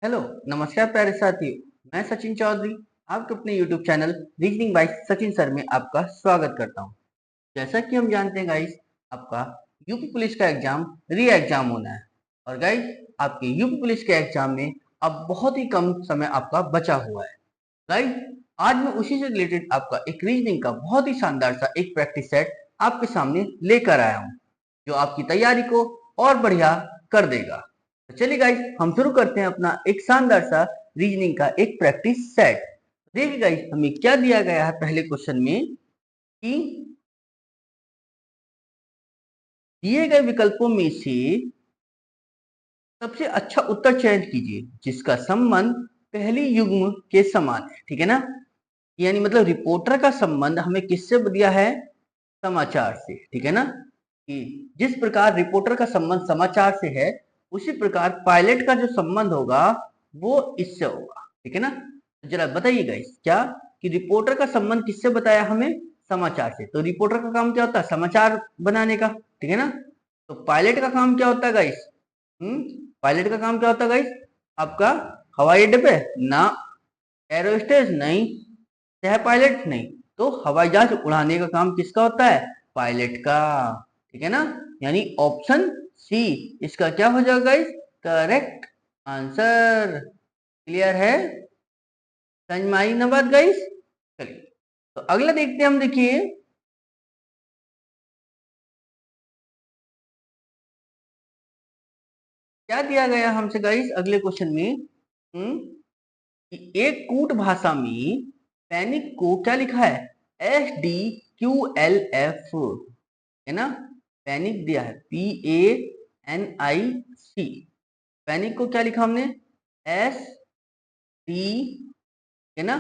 Hello, नमस्कार प्यारे साथियों। मैं सचिन चौधरी आपके अपने YouTube channel reasoning bye Sachin sir में आपका स्वागत करता हूं। जैसा कि हम जानते हैं गाइस, आपका यूपी पुलिस का एग्जाम री एग्जाम होना है। और गाइस, आपके यूपी पुलिस के एग्जाम में अब बहुत ही कम समय आपका बचा हुआ है। गाइस, आज मैं उसी से रिलेटेड आपका एक रीजनिंग का बहुत ही शानदार सा एक प्रैक्टिस सेट आपके सामने लेकर आया हूँ, जो आपकी तैयारी को और बढ़िया कर देगा। तो चलिए गाइस, हम शुरू करते हैं अपना एक शानदार सा रीजनिंग का एक प्रैक्टिस सेट। देखिए गाइस, हमें क्या दिया गया है पहले क्वेश्चन में कि दिए गए विकल्पों में से सबसे अच्छा उत्तर चयन कीजिए जिसका संबंध पहली युग्म के समान है। ठीक है ना? यानी मतलब रिपोर्टर का संबंध हमें किससे दिया है? समाचार से। ठीक है ना? कि जिस प्रकार रिपोर्टर का संबंध समाचार से है, उसी प्रकार पायलट का जो संबंध होगा वो इससे होगा। ठीक है ना? तो जरा बताइएगा इस क्या कि रिपोर्टर का संबंध किससे बताया हमें? समाचार से। तो रिपोर्टर का काम क्या होता है? समाचार बनाने का। ठीक है ना? तो पायलट का काम क्या होता है गाइस? पायलट का काम क्या होता है गाइस? आपका हवाई अड्डे पे ना, एरोस्टेस नहीं, सह पायलट नहीं, तो हवाई जहाज उड़ाने का काम किसका होता है? पायलट का। ठीक है ना? यानी ऑप्शन सी इसका क्या हो जाएगा गाइस? Correct answer. क्लियर है? समझ में आई ना बात गाइस? चलिए, तो अगला देखते हैं हम। देखिए क्या दिया गया हमसे गाइस अगले क्वेश्चन में। कि एक कूट भाषा में पैनिक को क्या लिखा है? SDQLF। है ना? पैनिक दिया है PANIC। पैनिक को क्या लिखा हमने? SD, है ना,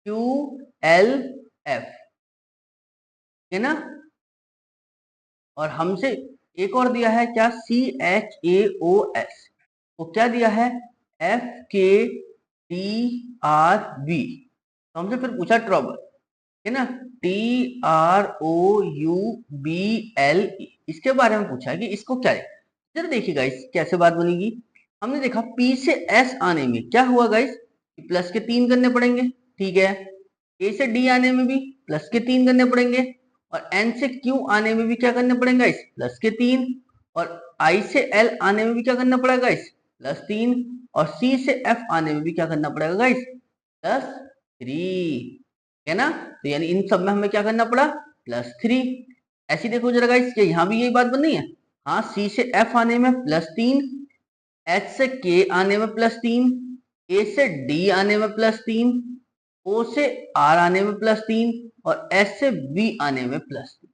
QLF। है ना? और हमसे एक और दिया है क्या? CHAOS। तो क्या दिया है? FKTRB। तो हमसे फिर पूछा ट्रबल। है ना? TROUBLE। इसके बारे में पूछा है कि इसको क्या है। जरा देखिए गाइस कैसे बात बनेगी। हमने देखा P से S आने में क्या हुआ गाइस? प्लस के 3 करने पड़ेंगे। ठीक है? A से D आने में भी प्लस के 3 करने पड़ेंगे। और N से Q आने में भी क्या करने पड़ेंगे गाइस? प्लस के 3। और I से L आने में भी क्या करना पड़ेगा गाइस? प्लस 3। और C से F आने में भी क्या करना पड़ेगा गाइस? प्लस 3। है ना? तो यानी इन सब में हमें क्या करना पड़ा? प्लस 3। ऐसी देखो जरा गाइस, क्या यहाँ भी यही बात बननी है? हाँ, सी से एफ आने में प्लस 3, एच से के आने में प्लस 3, ए से डी आने में प्लस 3, ओ से आर आने में प्लस 3 और एस से बी आने में प्लस 3।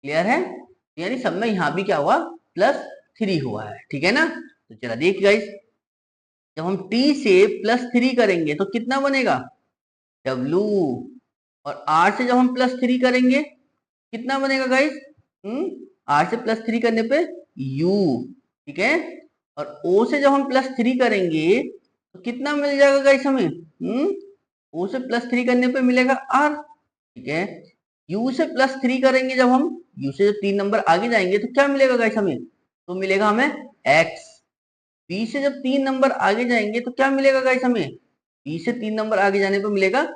क्लियर है? यानी सब में यहाँ भी क्या हुआ? प्लस 3 हुआ है। ठीक है ना? तो चला देख गाइस, जब हम टी से प्लस 3 करेंगे तो कितना बनेगा? डब्लू। और आर से जब हम प्लस 3 करेंगे कितना बनेगा गाइस? आर से प्लस 3 करने पे यू। ठीक है? और ओ से जब हम प्लस 3 करेंगे तो कितना मिल जाएगा गाइस हमें? ओ से प्लस 3 करने पे मिलेगा आर। ठीक है? यू से प्लस 3 करेंगे जब हम, यू से जब 3 नंबर आगे जाएंगे तो क्या मिलेगा गाइस हमें? तो मिलेगा हमें एक्स। बी से जब 3 नंबर आगे जाएंगे तो क्या मिलेगा गाइस हमें? बी से 3 नंबर आगे जाने पे मिलेगा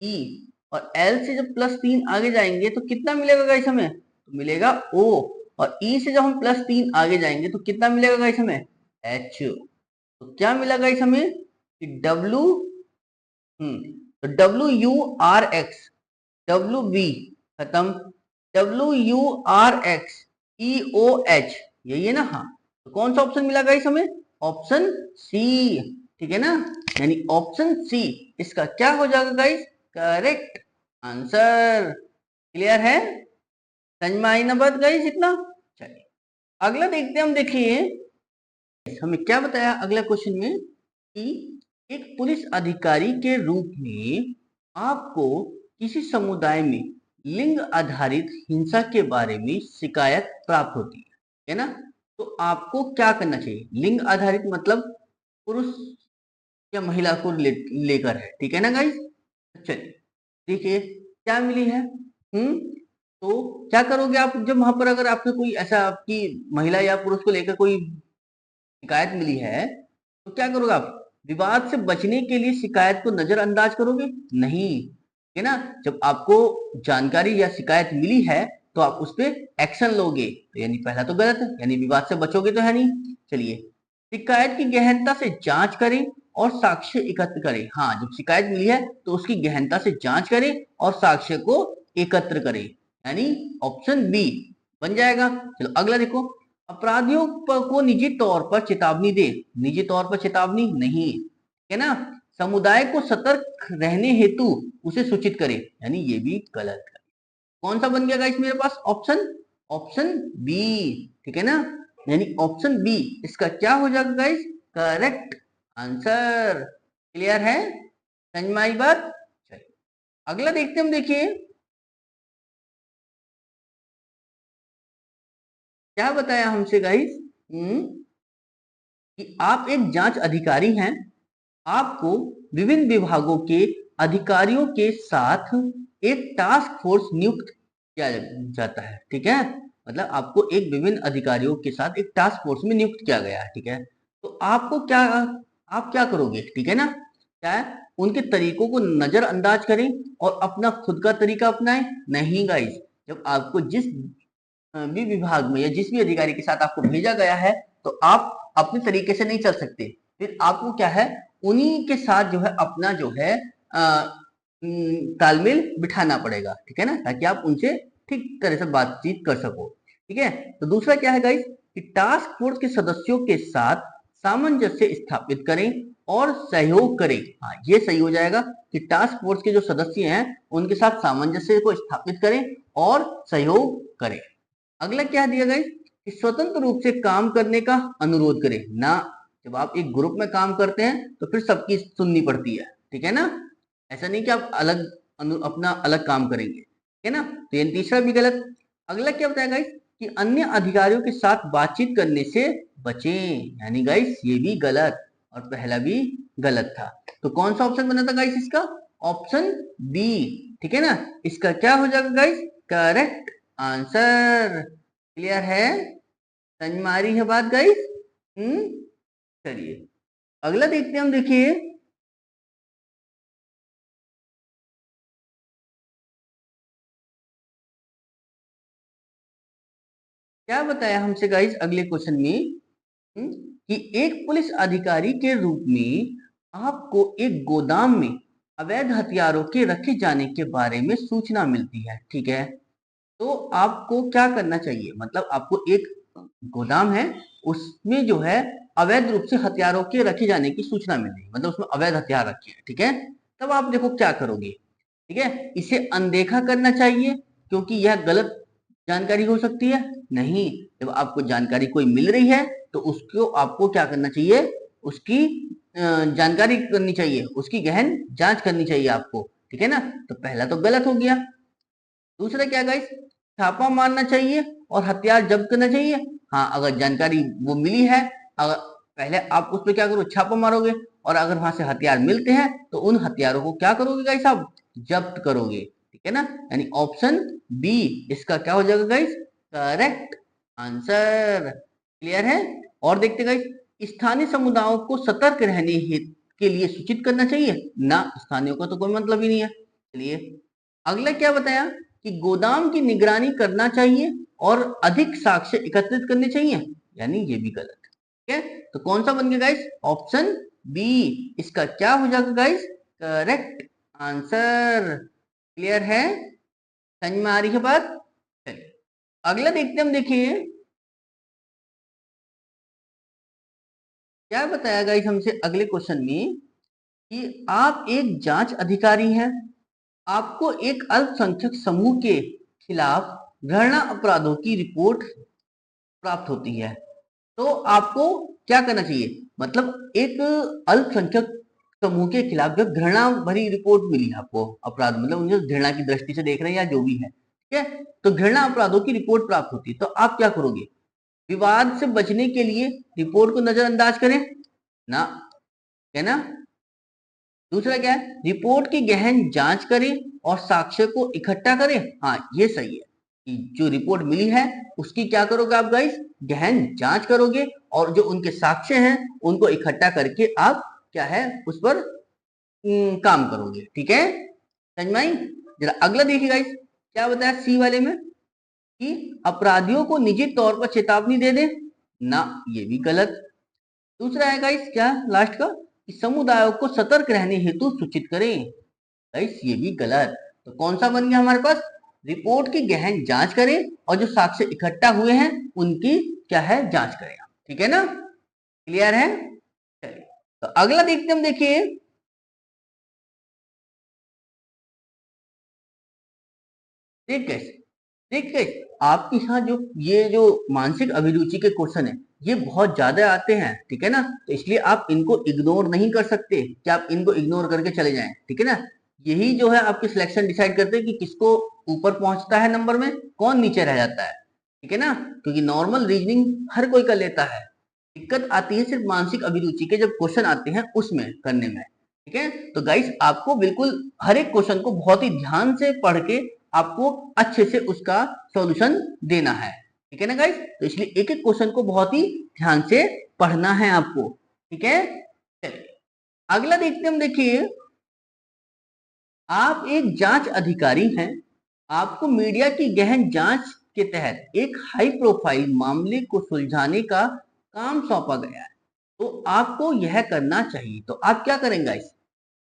ई। और एल से जब प्लस 3 आगे जाएंगे तो कितना मिलेगा गाइस हमें? तो मिलेगा ओ। और ई से जब हम प्लस 3 आगे जाएंगे तो कितना मिलेगा गाइस हमें? एच। तो क्या मिला गाइस हमें? कि डब्ल्यू, तो WURX, WB खत्म, WURX EOH, यही है ना? हाँ, तो कौन सा ऑप्शन मिला गाइस हमें? Option C. ठीक है ना? यानी ऑप्शन सी इसका क्या हो जाएगा गाइस? Correct answer. क्लियर है? समझ में आई ना बात गाइस इतना? चलिए, अगला देखते हैं हम। देखिए हमें क्या बताया अगला क्वेश्चन में कि एक पुलिस अधिकारी के रूप में आपको किसी समुदाय में लिंग आधारित हिंसा के बारे में शिकायत प्राप्त होती है ना? तो आपको क्या करना चाहिए? लिंग आधारित मतलब पुरुष या महिला को लेकर है। ठीक है ना गाइस? चलिए देखिए क्या मिली है। तो क्या करोगे आप जब वहां पर अगर आपने कोई ऐसा आपकी महिला या पुरुष को लेकर कोई शिकायत मिली है, तो क्या करोगे आप? विवाद से बचने के लिए शिकायत को नजरअंदाज करोगे? नहीं, है ना। जब आपको जानकारी या शिकायत मिली है तो आप उस पर एक्शन लोगे, तो यानी पहला तो गलत है, यानी विवाद से बचोगे तो है नहीं। चलिए, शिकायत की गहनता से जांच करें और साक्ष्य एकत्र करें। हाँ, जब शिकायत मिली है तो उसकी गहनता से जांच करें और साक्ष्य को एकत्र करें, यानी ऑप्शन बी बन जाएगा। चलो अगला देखो, अपराधियों को निजी तौर पर चेतावनी दे। निजी तौर पर चेतावनी नहीं, है ना। समुदाय को सतर्क रहने हेतु उसे सूचित करे, यानी ये भी गलत है। कौन सा बन गया गाइस मेरे पास ऑप्शन? ऑप्शन बी, ठीक है ना। यानी ऑप्शन बी इसका क्या हो जाएगा गाइस? Correct answer. क्लियर है, समझ में आई बात? चलिए अगला देखते हम, देखिए क्या बताया हमसे गाइस। कि आप एक जांच अधिकारी हैं, आपको विभिन्न विभागों के अधिकारियों के साथ एक टास्क फोर्स नियुक्त किया जाता है, ठीक है। मतलब आपको एक विभिन्न अधिकारियों के साथ एक टास्क फोर्स में नियुक्त किया गया है, ठीक है। तो आपको क्या, आप क्या करोगे, ठीक है ना। क्या है, उनके तरीकों को नजरअंदाज करें और अपना खुद का तरीका अपनाएं? नहीं गाइस, जब आपको जिस भी विभाग में या जिस भी अधिकारी के साथ आपको भेजा गया है तो आप अपने तरीके से नहीं चल सकते। फिर आपको क्या है, उन्हीं के साथ जो है अपना जो है तालमेल बिठाना पड़ेगा, ठीक है ना, ताकि आप उनसे ठीक तरह से बातचीत कर सको, ठीक है। तो दूसरा क्या है गाइस, कि टास्क फोर्स के सदस्यों के साथ सामंजस्य स्थापित करें और सहयोग करें। हाँ, ये सही हो जाएगा कि टास्क फोर्स के जो सदस्य हैं उनके साथ सामंजस्य को स्थापित करें और सहयोग करें। अगला क्या दिया गया कि स्वतंत्र रूप से काम करने का अनुरोध करें ना। जब आप एक ग्रुप में काम करते हैं तो फिर सबकी सुननी पड़ती है, ठीक है ना। ऐसा नहीं कि आप अलग अपना अलग काम करेंगे, ठीक है ना। तो ये तीसरा भी गलत। अगला क्या बताया गाइस, कि अन्य अधिकारियों के साथ बातचीत करने से बचें, यानी गाइस ये भी गलत और पहला भी गलत था। तो कौन सा ऑप्शन बना था गाइस इसका? ऑप्शन बी, ठीक है ना। इसका क्या हो जाएगा गाइस? Correct answer. क्लियर है, समझ में आ रही है बात गाइस? चलिए अगला देखते हैं हम, देखिए क्या बताया हमसे गाइस अगले क्वेश्चन में। कि एक पुलिस अधिकारी के रूप में आपको एक गोदाम में अवैध हथियारों के रखे जाने के बारे में सूचना मिलती है, ठीक है। तो आपको क्या करना चाहिए, मतलब आपको एक गोदाम है, उसमें जो है अवैध रूप से हथियारों के रखे जाने की सूचना मिल रही है, मतलब उसमें अवैध हथियार रखे हैं, ठीक है। तब आप देखो क्या करोगे, ठीक है। इसे अनदेखा करना चाहिए क्योंकि यह गलत जानकारी हो सकती है? नहीं, जब आपको जानकारी कोई मिल रही है तो उसको आपको क्या करना चाहिए, उसकी जानकारी करनी चाहिए, उसकी गहन जांच करनी चाहिए आपको, ठीक है ना। तो पहला तो गलत हो गया। दूसरा क्या गाइस, छापा मारना चाहिए और हथियार जब्त करना चाहिए। हाँ, अगर जानकारी वो मिली है, अगर पहले आप उस पर क्या करो, छापा मारोगे, और अगर वहां से हथियार मिलते हैं तो उन हथियारों को क्या करोगे गाइस, आप जब्त करोगे, ठीक है ना। यानी ऑप्शन बी इसका क्या हो जाएगा गाइस? Correct answer. क्लियर है। और देखते गाइस, स्थानीय समुदायों को सतर्क रहने के लिए सूचित करना चाहिए ना, स्थानीय का तो कोई मतलब ही नहीं है। चलिए अगला क्या बताया, कि गोदाम की निगरानी करना चाहिए और अधिक साक्ष्य एकत्रित करने चाहिए, यानी ये भी गलत है, ठीक है। तो कौन सा बन गया गाइस? ऑप्शन बी इसका क्या हो जाएगा गाइस? Correct answer. क्लियर है, समझ में आ रही है बात? चलिए अगला देखते हम, देखिए क्या बताया गाइस हमसे अगले क्वेश्चन में। कि आप एक जांच अधिकारी हैं, आपको एक अल्पसंख्यक समूह के खिलाफ घृणा अपराधों की रिपोर्ट प्राप्त होती है, तो आपको क्या करना चाहिए, मतलब एक अल्पसंख्यक समूह के खिलाफ जब घृणा भरी रिपोर्ट मिली आपको, अपराध मतलब उन्हें घृणा की दृष्टि से देख रहे हैं या जो भी है, ठीक है। तो घृणा अपराधों की रिपोर्ट प्राप्त होती है तो आप क्या करोगे? विवाद से बचने के लिए रिपोर्ट को नजरअंदाज करें ना, है ना। दूसरा क्या है, रिपोर्ट की गहन जांच करें और साक्ष्य को इकट्ठा करें। हाँ, ये सही है। जो रिपोर्ट मिली है उसकी क्या करोगे आप गाइस, गहन जांच करोगे, और जो उनके साक्ष्य हैं उनको इकट्ठा करके आप क्या है उस पर काम करोगे। ठीक है, समझ में आई? जरा अगला देखिए गाइस, क्या बताया सी वाले में कि अपराधियों को निजी तौर पर चेतावनी दे दे ना, ये भी गलत। दूसरा है गाइस क्या लास्ट का, कि समुदायों को सतर्क रहने हेतु सूचित करें, गाइस ये भी गलत। तो कौन सा बन गया हमारे पास, रिपोर्ट की गहन जांच करें और जो साक्ष्य इकट्ठा हुए हैं उनकी क्या है जांच करें। ठीक है ना, क्लियर है? चलिए तो अगला देखते हम, देखिए देख कैसे, देख कैसे आपके यहाँ जो मानसिक अभिरुचि के क्वेश्चन है ये बहुत ज्यादा आते हैं। ठीक है ना, तो इसलिए आप इनको इग्नोर नहीं कर सकते कि आप इनको इग्नोर करके चले जाएं। ठीक है ना, यही जो है आपकी सिलेक्शन डिसाइड करते हैं कि किसको ऊपर पहुंचता है नंबर में, कौन नीचे रह जाता है। ठीक है ना, क्योंकि नॉर्मल रीजनिंग हर कोई कर लेता है, दिक्कत आती है सिर्फ मानसिक अभिरुचि के जब क्वेश्चन आते हैं उसमें करने में। ठीक है, तो गाइस आपको बिल्कुल हर एक क्वेश्चन को बहुत ही ध्यान से पढ़ के आपको अच्छे से उसका सॉल्यूशन देना है। ठीक है ना गाइस, तो इसलिए एक एक क्वेश्चन को बहुत ही ध्यान से पढ़ना है आपको। ठीक है, चलिए अगला देखते हम, देखिए आप एक जांच अधिकारी हैं, आपको मीडिया की गहन जांच के तहत एक हाई प्रोफाइल मामले को सुलझाने का काम सौंपा गया है, तो आपको यह करना चाहिए। तो आप क्या करेंगे गाइस,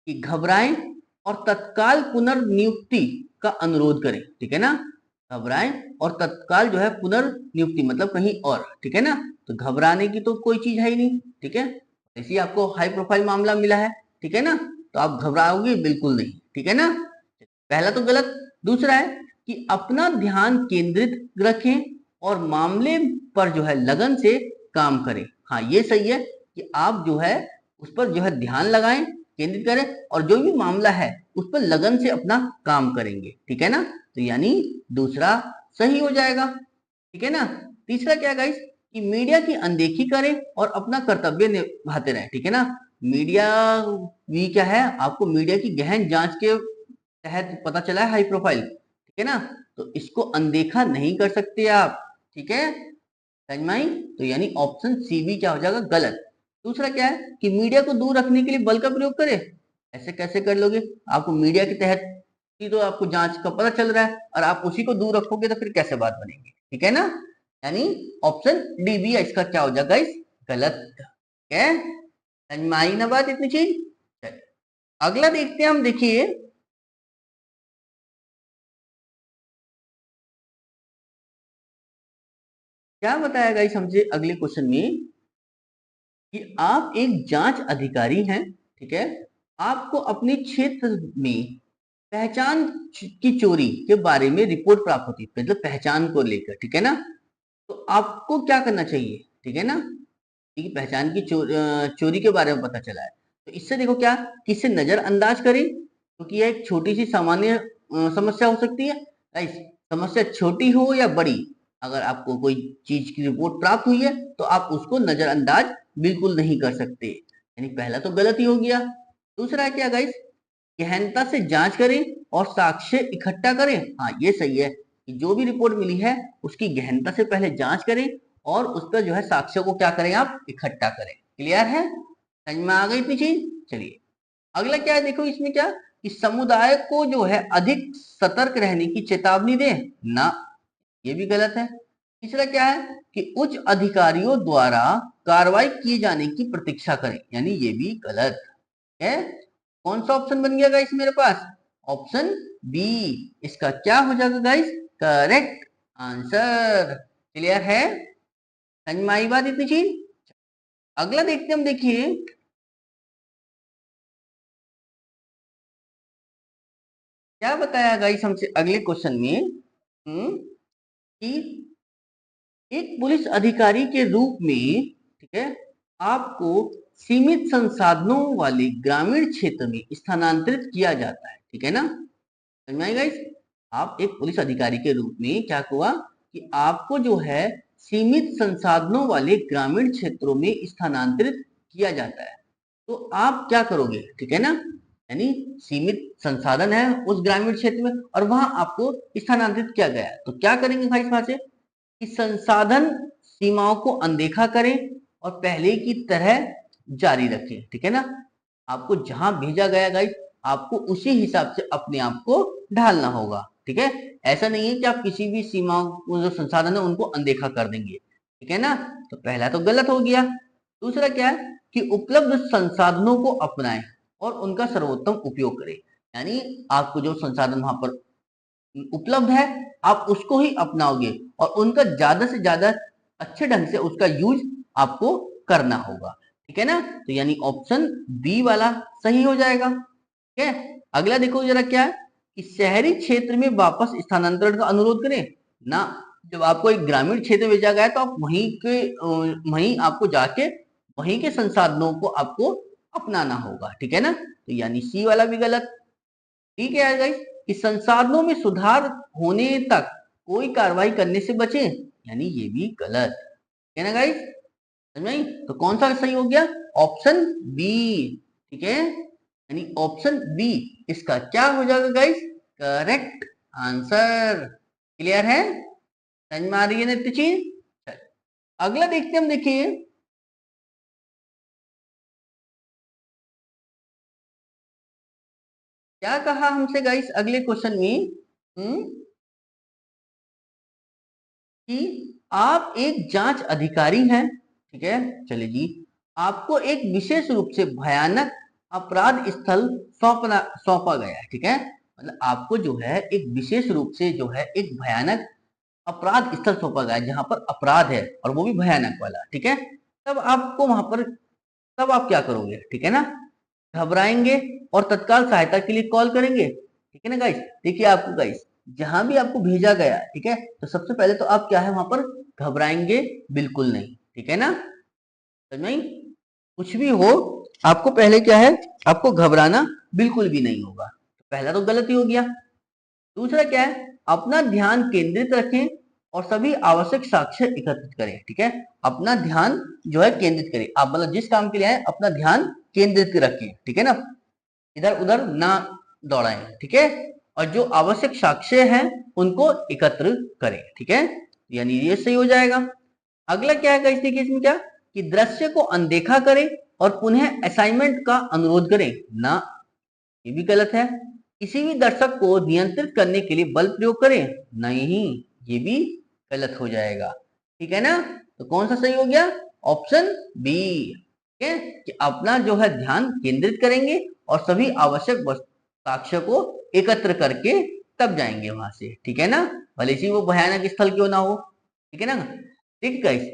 कि घबराएं और तत्काल पुनर्नियुक्ति का अनुरोध करें। ठीक है ना, घबराएं और तत्काल जो है पुनर्नियुक्ति मतलब कहीं और। ठीक है ना, तो घबराने की तो कोई चीज है ही नहीं। ठीक है, ऐसे आपको हाई प्रोफाइल मामला मिला है। ठीक है ना, तो आप घबराओगे बिल्कुल नहीं। ठीक है ना, पहला तो गलत। दूसरा है कि अपना ध्यान केंद्रित रखें और मामले पर जो है लगन से काम करें। हाँ ये सही है कि आप जो है उस पर जो है ध्यान लगाएं, केंद्रित करें, और जो भी मामला है उस पर लगन से अपना काम करेंगे। ठीक है ना, तो यानी दूसरा सही हो जाएगा। ठीक है ना, तीसरा क्या गाइस, कि मीडिया की अनदेखी करें और अपना कर्तव्य निभाते रहें। ठीक है ना, मीडिया भी क्या है, आपको मीडिया की गहन जांच के तहत पता चला है हाई प्रोफाइल। ठीक है ना, तो इसको अनदेखा नहीं कर सकते आप। ठीक है, समझ में आई? तो यानी ऑप्शन सी भी क्या हो जाएगा गलत। दूसरा क्या है कि मीडिया को दूर रखने के लिए बल का प्रयोग करे, ऐसे कैसे कर लोगे, आपको मीडिया के तहत ही तो आपको जांच का पता चल रहा है और आप उसी को दूर रखोगे तो फिर कैसे बात बनेगी। ठीक है ना, यानी ऑप्शन डी भी है इसका क्या हो जाएगा इस गलत। ठीक है, समझ में आई ना बात इतनी चीज। चलिए अगला देखते हैं हम, देखिए क्या बताया गाइस हमसे अगले क्वेश्चन में, कि आप एक जांच अधिकारी हैं। ठीक है, आपको अपने क्षेत्र में पहचान की चोरी के बारे में रिपोर्ट प्राप्त होती है, मतलब पहचान को लेकर। ठीक है ना, तो आपको क्या करना चाहिए। ठीक है ना, ठीक है, पहचान की चोरी के बारे में पता चला है, तो इससे देखो क्या, कि इसे नजरअंदाज करें क्योंकि यह एक छोटी सी सामान्य समस्या हो सकती है। गाइस समस्या छोटी हो या बड़ी, अगर आपको कोई चीज की रिपोर्ट प्राप्त हुई है तो आप उसको नजरअंदाज बिल्कुल नहीं कर सकते, यानी पहला तो गलत ही हो गया। दूसरा क्या गाइस, गहनता से जांच करें और साक्ष्य इकट्ठा करें। हाँ ये सही है कि जो भी रिपोर्ट मिली है उसकी गहनता से पहले जांच करें और उस पर जो है साक्ष्य को क्या करें आप इकट्ठा करें। क्लियर है, समझ में आ गई इतनी चीज। चलिए अगला क्या है, देखो इसमें क्या, कि समुदाय को जो है अधिक सतर्क रहने की चेतावनी दे ना, ये भी गलत है। तीसरा क्या है, कि उच्च अधिकारियों द्वारा कार्रवाई किए जाने की प्रतीक्षा करें, यानी ये भी गलत है। कौन सा ऑप्शन बन गया गाइस मेरे पास, ऑप्शन बी इसका क्या हो जाएगा गाइस करेक्ट आंसर। क्लियर है, समझ में आई बात इतनी चीज। अगला देखते हम, देखिए क्या बताया गाइस हमसे अगले क्वेश्चन में, कि एक पुलिस अधिकारी के रूप में, ठीक है, आपको सीमित संसाधनों वाले ग्रामीण क्षेत्र में स्थानांतरित किया जाता है। ठीक है ना, समझ में आई गाइस, आप एक पुलिस अधिकारी के रूप में क्या हुआ, कि आपको जो है सीमित संसाधनों वाले ग्रामीण क्षेत्रों में स्थानांतरित किया जाता है, तो आप क्या करोगे। ठीक है ना, यानी सीमित संसाधन है उस ग्रामीण क्षेत्र में और वहां आपको स्थानांतरित किया गया है। तो क्या करेंगे भाई वहां से कि संसाधन सीमाओं को अनदेखा करें और पहले की तरह जारी रखें। ठीक है ना, आपको जहां भेजा गया गाइस आपको उसी हिसाब से अपने आप को ढालना होगा। ठीक है, ऐसा नहीं है कि आप किसी भी सीमाओं जो संसाधन है उनको अनदेखा कर देंगे। ठीक है ना, तो पहला तो गलत हो गया। दूसरा क्या है कि उपलब्ध संसाधनों को अपनाएं और उनका सर्वोत्तम उपयोग करें। यानी आपको जो संसाधन वहां पर उपलब्ध है आप उसको ही अपनाओगे और उनका ज्यादा से ज्यादा अच्छे ढंग से उसका यूज आपको करना होगा। ठीक है ना, तो यानी ऑप्शन बी वाला सही हो जाएगा। ठीक है, अगला देखो जरा क्या है कि शहरी क्षेत्र में वापस स्थानांतरण का अनुरोध करें ना। जब आपको एक ग्रामीण क्षेत्र में भेजा गया है तो आप वहीं आपको जाके वहीं के संसाधनों को आपको अपनाना होगा। ठीक है ना, तो यानी सी वाला भी गलत। ठीक है गाइस, कि संसाधनों में सुधार होने तक कोई कार्रवाई करने से बचें, यानी ये भी गलत है ना गाइस, समझ में आई? तो कौन सा सही हो गया? Option B. ठीक है, यानी ऑप्शन बी इसका क्या हो जाएगा गाइस? Correct answer. क्लियर है, समझ में आ रही है ना इतनी चीज? अगला देखते हैं हम, देखिए क्या कहा हमसे गाइस अगले क्वेश्चन में। कि आप एक जांच अधिकारी हैं। ठीक है, चलिए जी, आपको एक विशेष रूप से भयानक अपराध स्थल सौंपा गया है। ठीक है, मतलब आपको जो है एक विशेष रूप से जो है एक भयानक अपराध स्थल सौंपा गया है जहां पर अपराध है और वो भी भयानक वाला। ठीक है, तब आपको वहां पर तब आप क्या करोगे? ठीक है ना, घबराएंगे और तत्काल सहायता के लिए कॉल करेंगे। ठीक है ना गाइस, देखिए आपको गाइस जहां भी आपको भेजा गया, ठीक है, तो सबसे पहले तो आप क्या है वहां पर घबराएंगे बिल्कुल नहीं। ठीक है ना, समझ में आई? कुछ भी हो आपको पहले क्या है आपको घबराना बिल्कुल भी नहीं होगा। तो पहला तो गलत ही हो गया। दूसरा क्या है, अपना ध्यान केंद्रित रखें और सभी आवश्यक साक्ष्य एकत्रित करें। ठीक है, अपना ध्यान जो है केंद्रित करें, आप मतलब जिस काम के लिए आए अपना ध्यान केंद्रित रखें। ठीक है ना, इधर उधर ना दौड़ाएं। ठीक है, और जो आवश्यक साक्ष्य हैं उनको एकत्र करें। ठीक है, यानी ये सही हो जाएगा। अगला क्या है इस देखिए इसमें क्या कि दृश्य को अनदेखा करें और पुनः असाइनमेंट का अनुरोध करें ना, ये भी गलत है। किसी भी दर्शक को नियंत्रित करने के लिए बल प्रयोग करें, नहीं, ये भी गलत हो जाएगा। ठीक है ना, तो कौन सा सही हो गया? Option B. ठीक है, कि अपना जो है ध्यान केंद्रित करेंगे और सभी आवश्यक साक्ष्य को एकत्र करके तब जाएंगे वहां से। ठीक है ना, भले ही वो भयानक स्थल क्यों ना हो। ठीक है ना, ठीक है गाइस,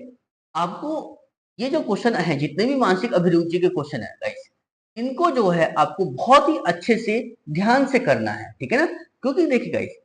आपको ये जो क्वेश्चन है जितने भी मानसिक अभिरुचि के क्वेश्चन है गाइस इनको जो है आपको बहुत ही अच्छे से ध्यान से करना है। ठीक है ना, क्योंकि देखिए गाइस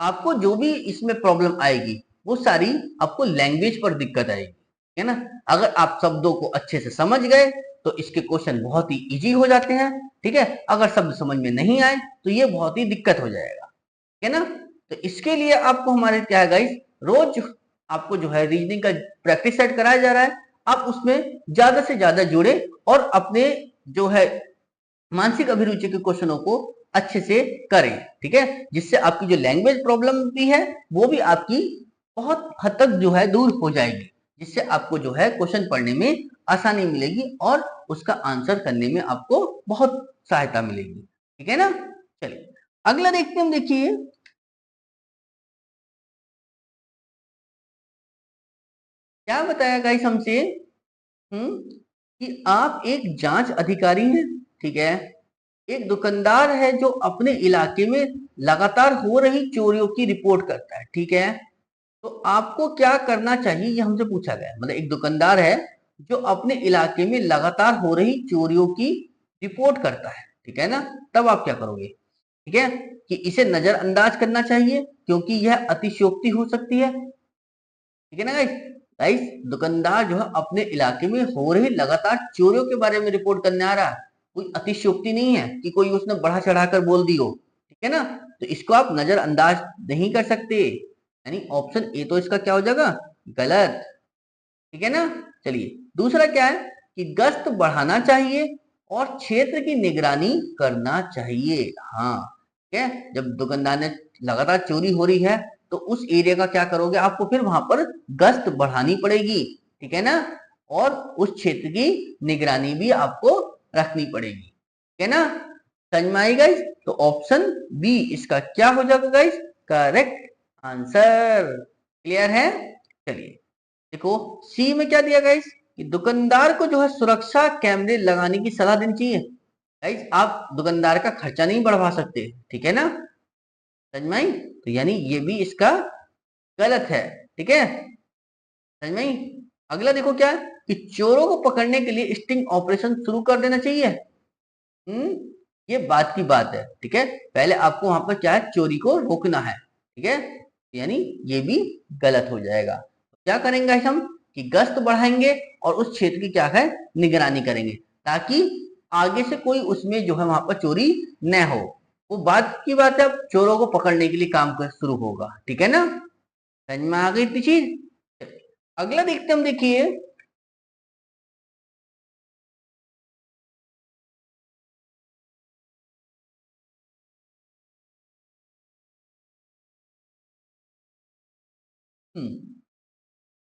आपको जो भी इसमें प्रॉब्लम आएगी वो सारी आपको लैंग्वेज पर दिक्कत आएगी। ठीक है ना, अगर आप शब्दों को अच्छे से समझ गए तो इसके क्वेश्चन बहुत ही इजी हो जाते हैं। ठीक है, अगर शब्द समझ में नहीं आए तो ये बहुत ही दिक्कत हो जाएगा। ठीक है ना, तो इसके लिए आपको हमारे क्या है गाइस रोज आपको जो है रीजनिंग का प्रैक्टिस सेट कराया जा रहा है। आप उसमें ज्यादा से ज्यादा जुड़े और अपने जो है मानसिक अभिरुचि के क्वेश्चनों को अच्छे से करें। ठीक है, जिससे आपकी जो लैंग्वेज प्रॉब्लम भी है वो भी आपकी बहुत हद तक जो है दूर हो जाएगी, जिससे आपको जो है क्वेश्चन पढ़ने में आसानी मिलेगी और उसका आंसर करने में आपको बहुत सहायता मिलेगी। ठीक है ना, चलिए अगला देखते हैं हम, देखिए क्या बताया गाइस हमसे। कि आप एक जांच अधिकारी हैं। ठीक है, एक दुकानदार है जो अपने इलाके में लगातार हो रही चोरियों की रिपोर्ट करता है। ठीक है, तो आपको क्या करना चाहिए ये हमसे पूछा गया है। मतलब एक दुकानदार है जो अपने इलाके में लगातार हो रही चोरियों की रिपोर्ट करता है। ठीक है ना, तब आप क्या करोगे? ठीक है, कि इसे नजरअंदाज करना चाहिए क्योंकि यह अतिशयोक्ति हो सकती है। ठीक है ना गाइस, गाइस दुकानदार जो है अपने इलाके में हो रही लगातार चोरियों के बारे में रिपोर्ट करने आ रहा है, कोई अतिशयोक्ति नहीं है कि कोई उसने बढ़ा चढ़ाकर बोल दी हो। ठीक है ना, तो इसको आप नजरअंदाज नहीं कर सकते, यानी ऑप्शन ए तो इसका क्या हो जाएगा? गलत। ठीक है ना, चलिए दूसरा क्या है कि गश्त बढ़ाना चाहिए और क्षेत्र की निगरानी करना चाहिए। हाँ, ठीक है, जब दुकानदार ने लगातार चोरी हो रही है तो उस एरिया का क्या करोगे, आपको फिर वहां पर गश्त बढ़ानी पड़ेगी, ठीक है ना, और उस क्षेत्र की निगरानी भी आपको रखनी पड़ेगी, ठीक है ना। समझ में आई गाइस? तो ऑप्शन बी इसका क्या हो जाएगा गाइस, करेक्ट आंसर। क्लियर है? चलिए देखो सी में क्या दिया गाइस, कि दुकानदार को जो है सुरक्षा कैमरे लगाने की सलाह देनी चाहिए। गाइस आप दुकानदार का खर्चा नहीं बढ़वा सकते, ठीक है ना, समझ में आई? तो यानी ये भी इसका गलत है, ठीक है, समझ में आई? अगला देखो क्या है, कि चोरों को पकड़ने के लिए स्टिंग ऑपरेशन शुरू कर देना चाहिए। ये बात की बात है, ठीक है, पहले आपको वहां पर क्या है, चोरी को रोकना है, ठीक है, यानी ये भी गलत हो जाएगा। तो क्या करेंगे हम, कि गश्त बढ़ाएंगे और उस क्षेत्र की क्या है, निगरानी करेंगे, ताकि आगे से कोई उसमें जो है वहां पर चोरी न हो। वो बात की बात है, अब चोरों को पकड़ने के लिए काम कर शुरू होगा, ठीक है ना, समझ में आ गई इतनी चीज। अगला देखते हम, देखिए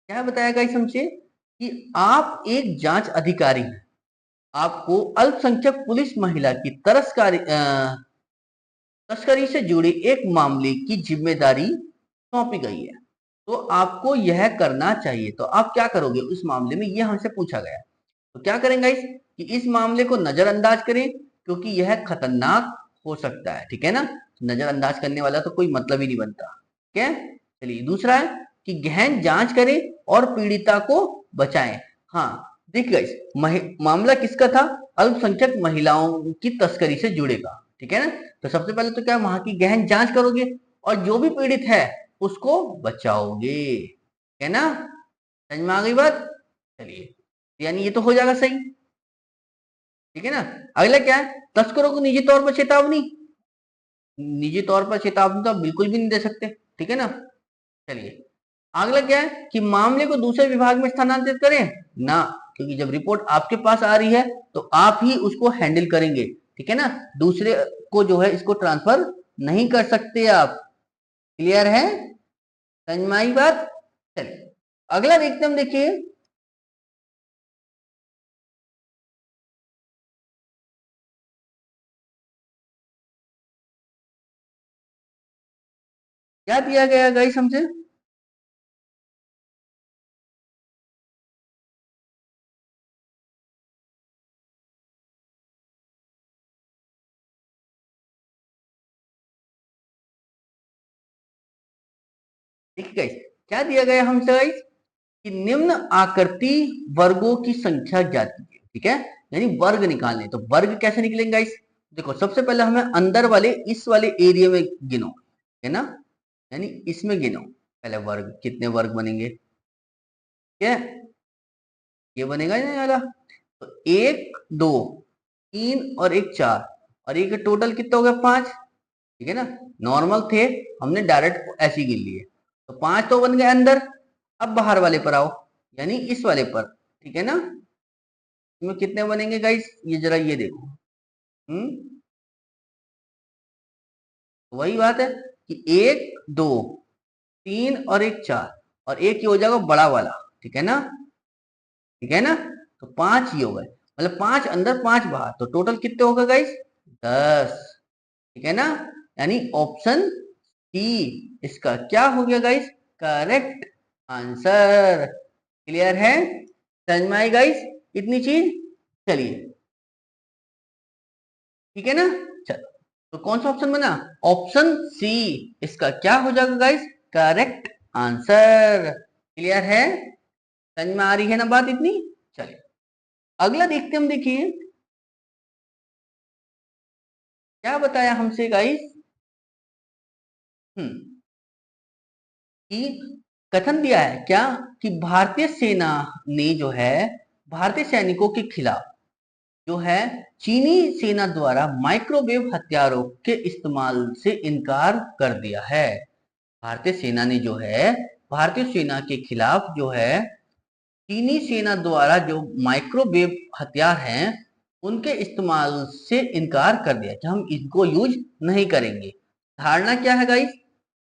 क्या बताया गया हमसे, कि आप एक जांच अधिकारी हैं, आपको अल्पसंख्यक पुलिस महिला की तस्करी से जुड़े एक मामले की जिम्मेदारी सौंपी गई है, तो आपको यह करना चाहिए। तो आप क्या करोगे उस मामले में, यह हमसे पूछा गया। तो क्या करेंगे कि इस मामले को नजरअंदाज करें, क्योंकि यह खतरनाक हो सकता है, ठीक है ना, नजरअंदाज करने वाला तो कोई मतलब ही नहीं बनता, ठीक है। चलिए दूसरा है, कि गहन जांच करें और पीड़िता को बचाएं। हाँ देखिए मामला किसका था, अल्पसंख्यक महिलाओं की तस्करी से जुड़ेगा, ठीक है ना। तो सबसे पहले तो क्या वहां की गहन जांच करोगे और जो भी पीड़ित है उसको बचाओगे, है ना, समझ में आ गई बात। चलिए यानी ये तो हो जाएगा सही, ठीक है ना। अगला क्या है, तस्करों को निजी तौर पर चेतावनी, निजी तौर पर चेतावनी तो आप बिल्कुल भी नहीं दे सकते, ठीक है ना। चलिए अगला क्या है, कि मामले को दूसरे विभाग में स्थानांतरित करें ना, क्योंकि जब रिपोर्ट आपके पास आ रही है तो आप ही उसको हैंडल करेंगे, ठीक है ना, दूसरे को जो है इसको ट्रांसफर नहीं कर सकते आप। क्लियर है, समझ में आई बात। चलिए अगला देखते हम, देखिए क्या दिया गया गाइस हमसे। देखिए गाइस क्या दिया गया हमसे गाइस, कि निम्न आकृति वर्गों की संख्या ज्ञात कीजिए, ठीक है, यानी वर्ग निकालने। तो वर्ग कैसे निकलेंगे गाइस, देखो सबसे पहले हमें अंदर वाले इस वाले एरिया में गिनो, है ना, यानी इसमें गिनो पहले वर्ग, कितने वर्ग बनेंगे, ठीक है, ये बनेगा ना ये वाला। तो एक दो तीन और एक चार, और एक टोटल कितना हो गया, पांच, ठीक है ना। नॉर्मल थे, हमने डायरेक्ट ऐसे ही गिन लिए, तो पांच तो बन गए अंदर। अब बाहर वाले पर आओ, यानी इस वाले पर, ठीक है ना, इसमें कितने बनेंगे गाइस, ये जरा ये देखो। हम्म वही बात है, कि एक दो तीन और एक चार, और एक ये हो जाएगा बड़ा वाला, ठीक है ना, ठीक है ना। तो पांच ही हो गए, मतलब पांच अंदर पांच बाहर, तो टोटल कितने हो गए गाइस, 10, ठीक है ना, यानी ऑप्शन सी इसका क्या हो गया गाइस, करेक्ट आंसर। क्लियर है, समझ में आई गाइस इतनी चीज। चलिए ठीक है ना, चलो तो कौन सा ऑप्शन बना, ऑप्शन सी इसका क्या हो जाएगा गाइस, करेक्ट आंसर। क्लियर है, समझ में आ रही है ना बात इतनी। चलिए अगला देखते हम, देखिए क्या बताया हमसे गाइस। हम्म कि कथन दिया है क्या, कि भारतीय सेना ने जो है भारतीय सैनिकों के खिलाफ जो है चीनी सेना द्वारा माइक्रोवेव हथियारों के इस्तेमाल से इनकार कर दिया है। भारतीय सेना ने जो है भारतीय सेना के खिलाफ जो है चीनी सेना द्वारा जो माइक्रोवेव हथियार हैं उनके इस्तेमाल से इनकार कर दिया कि हम इनको यूज नहीं करेंगे। धारणा क्या है गाइस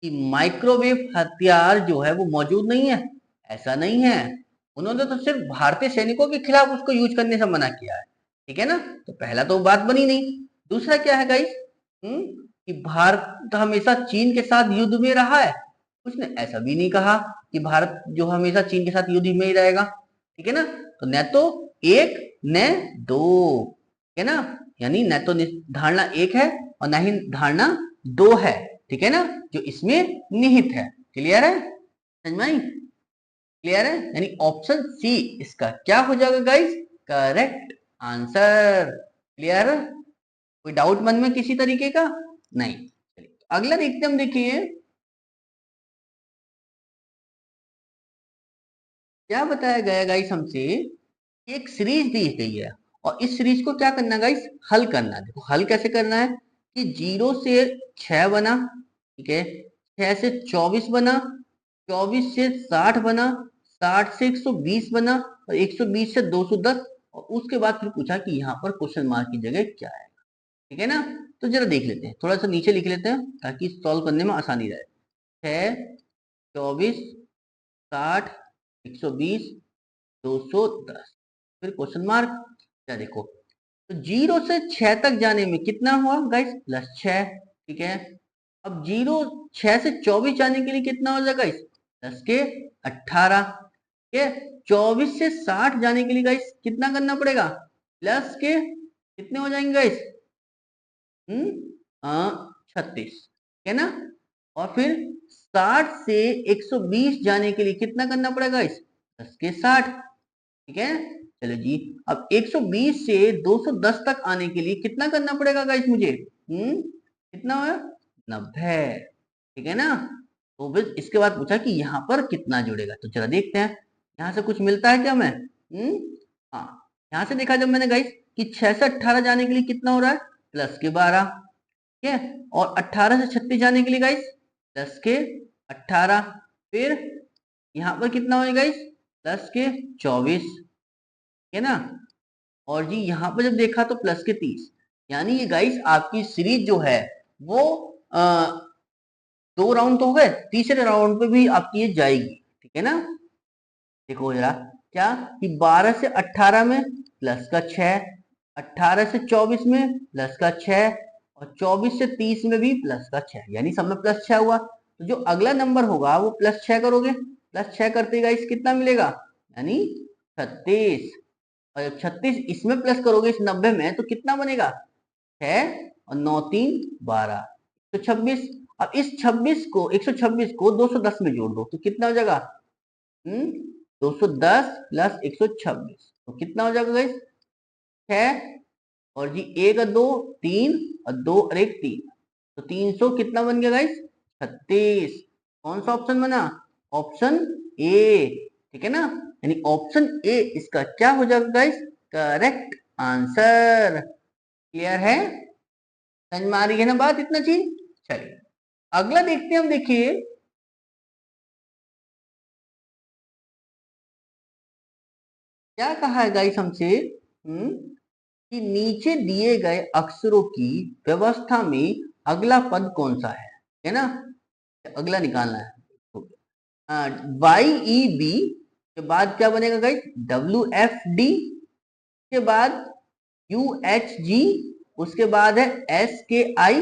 कि माइक्रोवेव हथियार जो है वो मौजूद नहीं है, ऐसा नहीं है। उन्होंने तो सिर्फ भारतीय सैनिकों के खिलाफ उसको यूज करने से मना किया है, ठीक है ना। तो पहला तो बात बनी नहीं। दूसरा क्या है गाइस कि भारत हमेशा चीन के साथ युद्ध में रहा है, उसने ऐसा भी नहीं कहा कि भारत जो हमेशा चीन के साथ युद्ध में ही रहेगा, ठीक है ना। तो न तो एक न दो, ठीक है ना, यानी न तो धारणा एक है और ना ही धारणा दो है, ठीक है ना, जो इसमें निहित है। क्लियर है, समझ में आई? क्लियर है, यानी ऑप्शन सी इसका क्या हो जाएगा गाइस, करेक्ट आंसर। क्लियर है, कोई डाउट मन में किसी तरीके का नहीं? चलिए अगला देखते हम, देखिए क्या बताया गया गाइस हमसे। एक सीरीज दी गई है और इस सीरीज को क्या करना गाइस, हल करना। देखो हल कैसे करना है कि 0 से 6 बना, ठीक है, 6 से 24 बना, 24 से 60 बना, 60 से 120 बना और 120 से 210, और उसके बाद फिर पूछा कि यहाँ पर क्वेश्चन मार्क की जगह क्या है, ठीक है ना। तो जरा देख लेते हैं, थोड़ा सा नीचे लिख लेते हैं ताकि सॉल्व करने में आसानी रहे। 6, 24, 60, 120, 210, फिर क्वेश्चन मार्क। क्या देखो, तो 0 से 6 तक जाने में कितना हुआ गाइस, +6, ठीक है। अब 6 से 24 जाने के लिए कितना हो जाएगा गाइस, 10 के 18, ठीक है। 24 से 60 जाने के लिए गाइस कितना करना पड़ेगा, प्लस के कितने हो जाएंगे गाइस, 36, ठीक है ना। और फिर 60 से 120 जाने के लिए कितना करना पड़ेगा इस, 10 के 60, ठीक है। चलो जी, अब 120 से 210 तक आने के लिए कितना करना पड़ेगा गाइस मुझे, कितना हुआ, 90, ठीक है ना। तो बस इसके बाद पूछा कि यहाँ पर कितना जुड़ेगा, तो चलो देखते हैं यहाँ से कुछ मिलता है क्या हमें। हाँ, यहाँ से देखा जब मैंने गाइस कि 6 से 18 जाने के लिए कितना हो रहा है, प्लस के 12, ठीक है। और 18 से 36 जाने के लिए गाइस 10 के 18, फिर यहाँ पर कितना होगा गाइस, 10 के 24, है ना। और जी यहाँ पर जब देखा तो प्लस के 30, यानी ये गाइस आपकी सीरीज जो है वो आ, 2 राउंड तो हो गए, तीसरे राउंड पे भी आपकी ये जाएगी, ठीक है ना। देखो जरा क्या कि 12 से 18 में प्लस का 6, 18 से 24 में प्लस का 6 और 24 से 30 में भी प्लस का 6, यानी सब में +6 हुआ। तो जो अगला नंबर होगा वो +6 करोगे, +6 करते गाइस कितना मिलेगा, यानी 36। और जब 36 इसमें प्लस करोगे इस 90 में तो कितना बनेगा, 6 और 9 3 12, तो 26। अब इस 26 को 126 को 210 में जोड़ दो तो कितना हो जाएगा, 210 प्लस 126, तो कितना हो जाएगा गाइस, 6, और जी एक और 2 3 और 2 और 1 3, तो 300 कितना बन गया गाइस, 36। कौन सा ऑप्शन बना, ऑप्शन ए, ठीक है ना। यानी ऑप्शन ए इसका क्या हो जाएगा गाइस, करेक्ट आंसर। क्लियर है, समझ में आ रही है ना बात, इतना चीज। चलिए अगला देखते हैं हम, देखिए क्या कहा है गाइस हमसे, कि नीचे दिए गए अक्षरों की व्यवस्था में अगला पद कौन सा है ना। अगला निकालना है, वाई ई बी के बाद क्या बनेगा गाइस, WFD के बाद UHG, उसके बाद है SKI,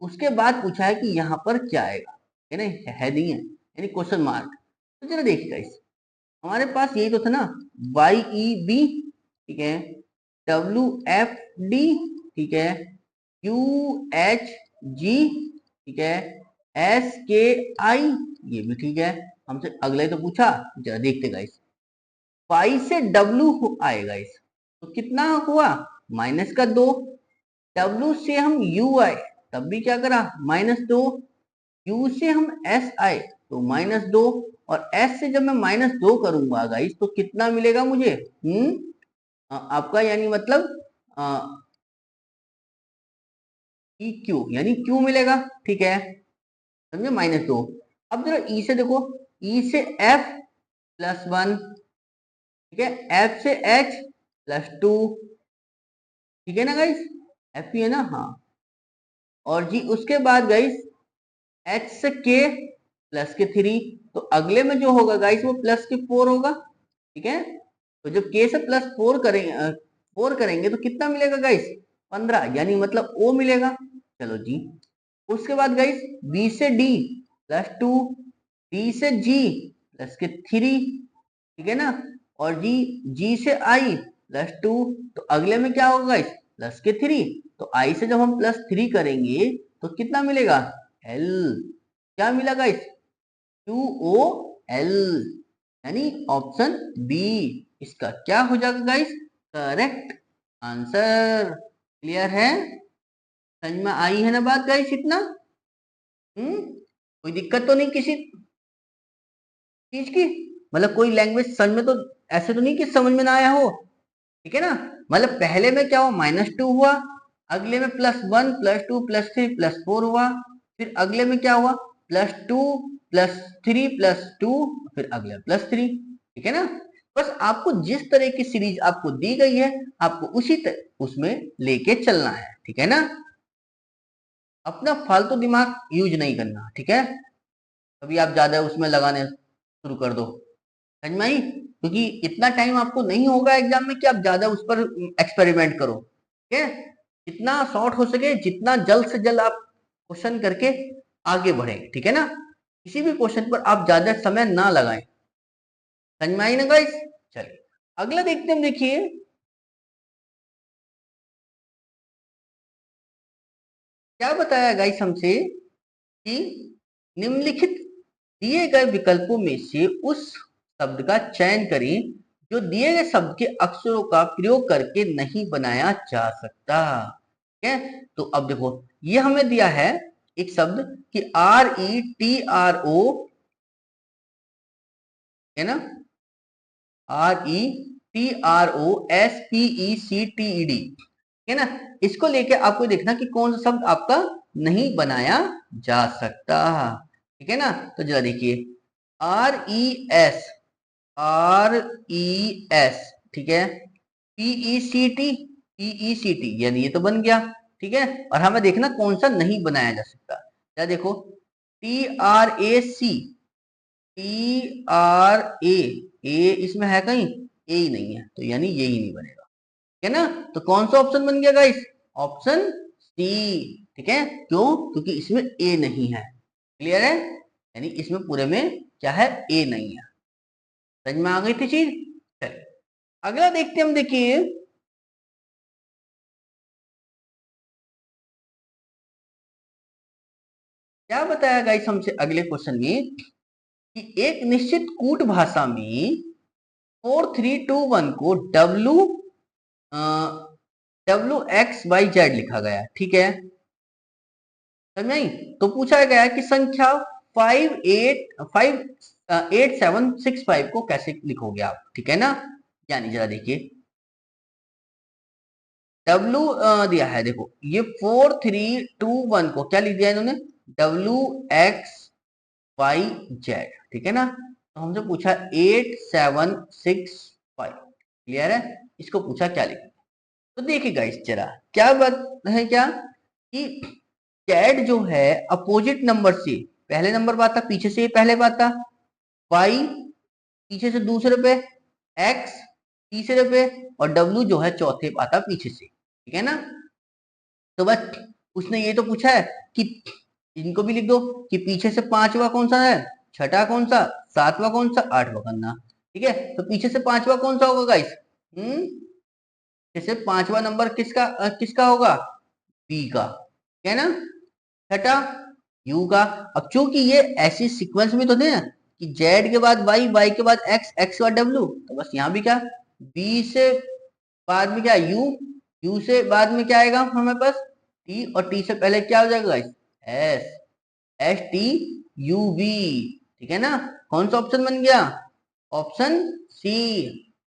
उसके बाद पूछा है कि यहाँ पर क्या आएगा, है ना, है नहीं है, यानी क्वेश्चन मार्क। तो जरा देखिए गाइस, हमारे पास यही तो था ना, YEB, ठीक है, WFD, ठीक है, UHG, ठीक है, SKI, ये भी ठीक है। हमसे अगला ही तो पूछा, जरा देखते गाइस, पाई से W आएगा इस, तो कितना हुआ, -2, W से हम U आए तब भी क्या करा, -2, U से हम S आए तो -2, और S से जब मैं -2 करूंगा गाइस तो कितना मिलेगा मुझे, आपका यानी मतलब EQ, यानी Q मिलेगा, ठीक है, समझे, -2। अब जरा E से देखो, E से F +1, ठीक है, F से H +2, ठीक है ना गाइस, एफ ही है ना, हाँ। और जी उसके बाद गाइस एच से के प्लस के 3, तो अगले में जो होगा गाइस वो प्लस के 4 होगा, ठीक है। तो जब के से प्लस 4 करेंगे 4 करेंगे तो कितना मिलेगा गाइस, 15, यानी मतलब ओ मिलेगा। चलो जी, उसके बाद गाइस बी से डी प्लस 2, डी से जी प्लस के 3, ठीक है ना। और जी जी से आई प्लस 2, तो अगले में क्या होगा गाइस, प्लस के 3, तो आई से जब हम प्लस 3 करेंगे तो कितना मिलेगा, एल। क्या मिला गाइस, 2OL, यानी ऑप्शन बी इसका क्या हो जाएगा गाइस, करेक्ट आंसर। क्लियर है, समझ में आई है ना बात गाइस इतना। कोई दिक्कत तो नहीं किसी चीज की, मतलब कोई लैंग्वेज समझ में तो ऐसे तो नहीं कि समझ में ना आया हो, ठीक है ना। मतलब पहले में क्या हुआ, -2 हुआ, अगले में +1 +2 +3 +4 हुआ, फिर अगले में क्या हुआ, +2 +3 +2, फिर अगले +3, ठीक है ना। बस आपको जिस तरह की सीरीज आपको दी गई है आपको उसी उसमें लेके चलना है, ठीक है ना। अपना फालतू दिमाग यूज नहीं करना, ठीक है। अभी आप ज्यादा उसमें लगाने शुरू कर दो, समझ में आई, क्योंकि इतना टाइम आपको नहीं होगा एग्जाम में कि आप ज्यादा उस पर एक्सपेरिमेंट करो, ठीक है। जितना शॉर्ट हो सके, जितना जल्द से जल्द आप क्वेश्चन करके आगे बढ़े, ठीक है ना। किसी भी क्वेश्चन पर आप ज्यादा समय ना लगाएं, समझ में आई ना गाइस। चलिए अगला देखते हैं, देखिए क्या बताया गाइस हमसे कि निम्नलिखित दिए गए विकल्पों में से उस शब्द का चयन करें जो दिए गए शब्द के अक्षरों का प्रयोग करके नहीं बनाया जा सकता, ठीक है। तो अब देखो ये हमें दिया है एक शब्द कि RETRO, है ना, RETROSPECTED, है ना। इसको लेके आपको देखना कि कौन सा शब्द आपका नहीं बनाया जा सकता, ठीक है ना। तो जरा देखिए RES, ठीक है, PECT यानी ये तो बन गया, ठीक है। और हमें देखना कौन सा नहीं बनाया जा सकता, क्या देखो TRAC, इसमें है कहीं, ए ही नहीं है, तो यानी ये ही नहीं बनेगा, ठीक है ना। तो कौन सा ऑप्शन बन गया गाइस, ऑप्शन सी, ठीक है। क्यों, क्योंकि इसमें ए नहीं है, क्लियर है, यानी इसमें पूरे में क्या है, ए नहीं है। समझ में आ गई थी चीज। चलिए अगला देखते हैं हम, देखिए क्या बताया गाइस हमसे अगले क्वेश्चन में कि एक निश्चित कूट भाषा में 4321 को WXYZ लिखा गया, ठीक है, समझ में आई। तो पूछा गया है कि संख्या 8765 को कैसे लिखोगे आप, ठीक है ना। यानी जरा देखिए डब्लू दिया है, देखो ये 4321 को क्या लिख दिया इन्होंने, WXYZ, ठीक है ना। तो हमसे पूछा 8765, क्लियर है, इसको पूछा क्या लिखेंगे। तो देखिए गाइस जरा क्या बात है, क्या कि जेड जो है अपोजिट नंबर से पहले नंबर पर आता, पीछे से पहले पर आता, वाई पीछे से दूसरे पे, एक्स तीसरे पे, और डब्ल्यू जो है चौथे पे आता पीछे से, ठीक है ना। तो बस उसने ये तो पूछा है कि इनको भी लिख दो कि पीछे से पांचवा कौन सा है, छठा कौन सा, सातवां कौन सा, आठवां करना, ठीक है। तो पीछे से पांचवा कौन सा होगा गाइस, जैसे पांचवा नंबर किसका होगा, बी का, ठीक है ना। छठा यू का। अब चूंकि ये ऐसी सीक्वेंस में तो थे कि जेड के बाद वाई, वाई के बाद एक्स, एक्स के बाद डब्ल्यू, तो बस यहाँ भी क्या, बी से बाद में क्या यू, यू से बाद में क्या आएगा हमारे पास टी, और टी से पहले क्या हो जाएगा एस, STUV, ठीक है ना। कौन सा ऑप्शन बन गया, ऑप्शन सी,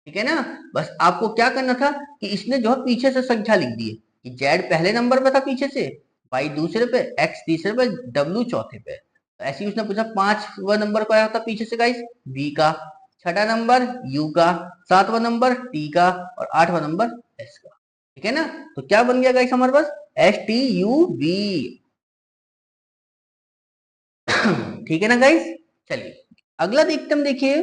ठीक है ना। बस आपको क्या करना था कि इसने जो है पीछे से संख्या लिख दी है कि जेड पहले नंबर पे था पीछे से, वाई दूसरे पे, एक्स तीसरे पे, डब्ल्यू चौथे पे। तो ऐसे ही उसने पूछा पांचवा नंबर क्या होता पीछे से गाइस, बी का, छठा नंबर यू का, सातवां नंबर टी का, और आठवां नंबर एस का, ठीक है ना। तो क्या बन गया गाइस हमारे पास, STUV। ठीक है ना गाइस। चलिए अगला देखते हम, देखिए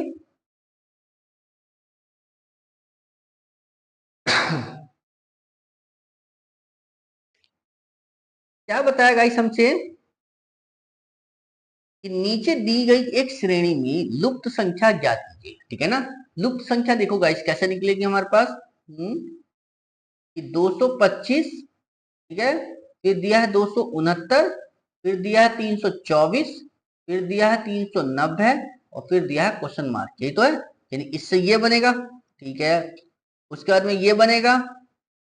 क्या बताया गाइस हमसे कि नीचे दी गई एक श्रेणी में लुप्त संख्या ज्ञात कीजिए। ठीक है ना। लुप्त संख्या देखो गाइस कैसे निकलेगी हमारे पास, कि 225, ठीक है, फिर दिया है 269, फिर दिया है 324, फिर दिया है 390 और फिर दिया है क्वेश्चन मार्क। यही तो है, यानी इससे ये बनेगा। ठीक है, उसके बाद में ये बनेगा।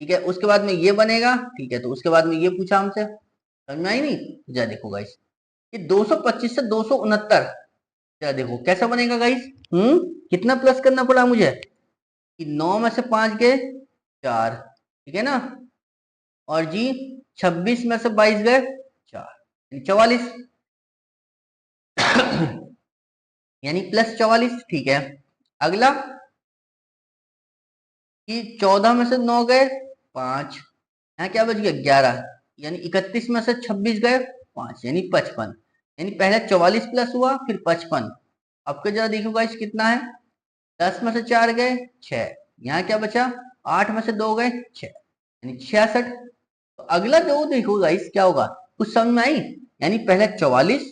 ठीक है, उसके बाद में ये बनेगा। ठीक है, तो उसके बाद में ये पूछा हमसे, समझ में आई नहीं। जरा देखो गाइस, ये 225 से 269, जरा देखो कैसा बनेगा गाइस। कितना प्लस करना पड़ा मुझे, कि 9 में से 5 गए 4, ठीक है ना, और जी 26 में से 22 गए 4, 44। यानी प्लस 44। ठीक है, अगला कि 14 में से 9 गए 5, यहाँ क्या बच गया 11, यानी 31 में से 26 गए 5, यानी 55। यानी पहले 44 प्लस हुआ फिर 55। आपके जरा देखो गाइस कितना है, 10 में से 4 गए 6, यहाँ क्या बचा 8 में से 2 गए 6, यानी 66। तो अगला जो देखो गाइस क्या होगा, कुछ समझ में आई। यानी पहले 44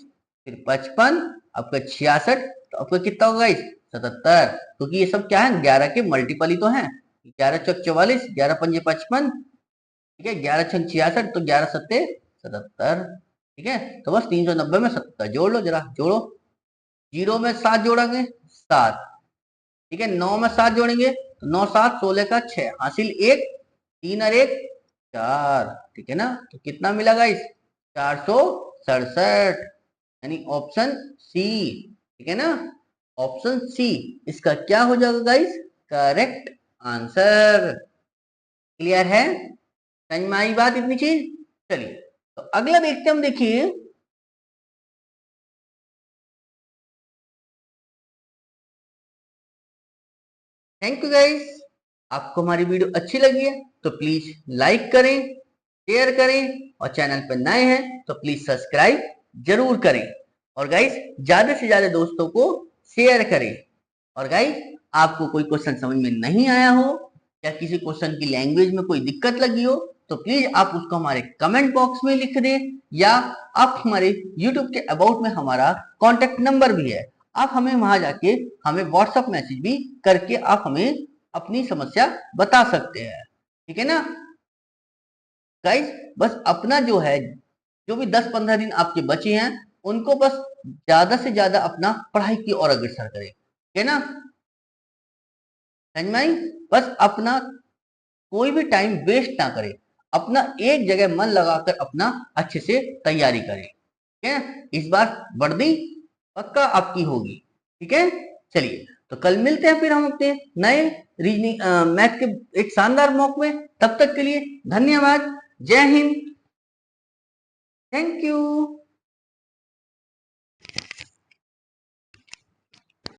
फिर 55, आपका 66, तो आपका कितना होगा गाइस 77, क्योंकि ये सब क्या है 11 के मल्टीपल ही तो है। 11 चौक 44, 11 पंजे 55, ठीक है, 11 छंग 66, तो 11 सत्ते 77। ठीक है, तो बस 390 में 77 जोड़ लो, जरा जोड़ो। जीरो में 7 जोड़ेंगे 7, ठीक है, 9 में 7 जोड़ेंगे तो 9 7 16 का 6, हासिल 1, 3 और 1 4, ठीक है ना। तो कितना मिला गाइस 467, यानी ऑप्शन सी। ठीक है ना, ऑप्शन सी इसका क्या हो जाएगा गाइस, करेक्ट आंसर। क्लियर है, समझ में आई बात इतनी चीज। चलिए तो अगला देखते हम, देखिए थैंक यू गाइस। आपको हमारी वीडियो अच्छी लगी है तो प्लीज लाइक करें, शेयर करें, और चैनल पर नए हैं तो प्लीज सब्सक्राइब जरूर करें। और गाइस ज्यादा से ज्यादा दोस्तों को शेयर करें। और गाइस आपको कोई क्वेश्चन समझ में नहीं आया हो या किसी क्वेश्चन की लैंग्वेज में कोई दिक्कत लगी हो तो प्लीज आप उसको हमारे कमेंट बॉक्स में लिख दें, या आप हमारे यूट्यूब के अबाउट में हमारा कॉन्टेक्ट नंबर भी है, आप हमें वहां जाके हमें व्हाट्सएप मैसेज भी करके आप हमें अपनी समस्या बता सकते हैं। ठीक है ना गाइस, बस अपना जो है, जो भी 10-15 दिन आपके बचे हैं उनको बस ज्यादा से ज्यादा अपना पढ़ाई की ओर अग्रसर करें। ठीक है ना, समझ में आई। बस अपना कोई भी टाइम वेस्ट ना करें, अपना एक जगह मन लगाकर अपना अच्छे से तैयारी करें। ठीक है, इस बार वर्दी पक्का आपकी होगी। ठीक है, चलिए तो कल मिलते हैं फिर हम अपने नए रीजनिंग मैथ के एक शानदार मॉक में। तब तक के लिए धन्यवाद। जय हिंद, थैंक यू।